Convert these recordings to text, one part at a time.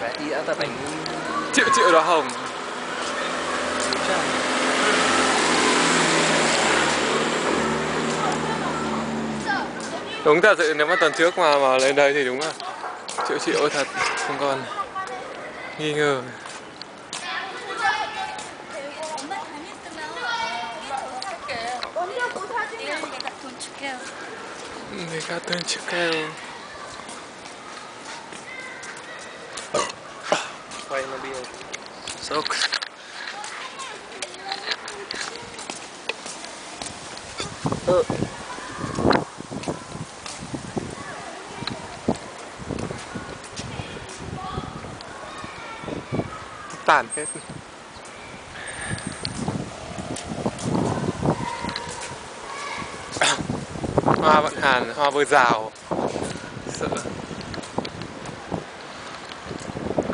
Bé tí đã tập bánh triệu đỏ hồng. Đúng thật sự nếu mà tuần trước mà lên đây thì đúng là triệu thật, không còn nghi ngờ. 내가 돈 줄게요. quay nó bia. Sốc. Tàn hết. Hoa vận hàn, hoa vừa rào. Sợ.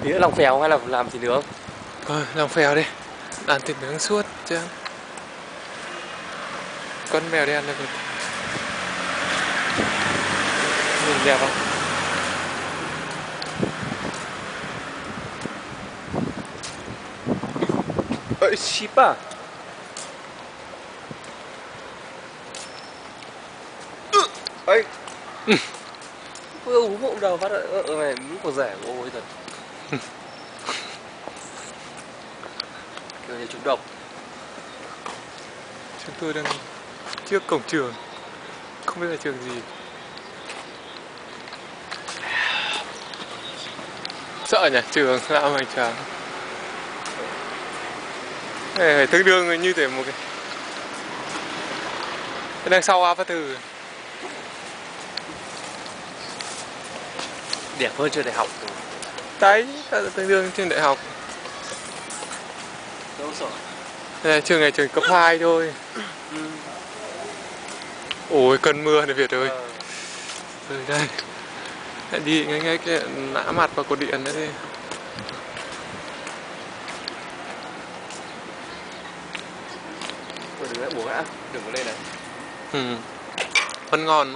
Tí nữa lòng phèo hay là làm thịt nướng? Thôi, lòng phèo đi. Ăn thịt nướng suốt chứ. Con mèo đi ăn được. Nhìn đẹp không? Ơi, ship à? Ơi. Vừa uống hộ đầu phát này mũi của rẻ của ôi thật. Kiểu như trúng độc. Chúng tôi đang trước cổng trường. Không biết là trường gì. Sợ nhỉ, trường lão hoành tráng. Phải tương đương như thế một cái đằng sau A Phát Từ. Đẹp hơn trường đại học. Đấy, tương đương trường đại học. Đâu sợ. Đây, trường này trường cấp 2 thôi. Ôi cơn mưa này Việt ơi. Rồi đây. Lại đi ngay cái nã mặt vào cột điện đấy đi. Đừng lại uống đã, đừng có lên này. Vẫn ngon.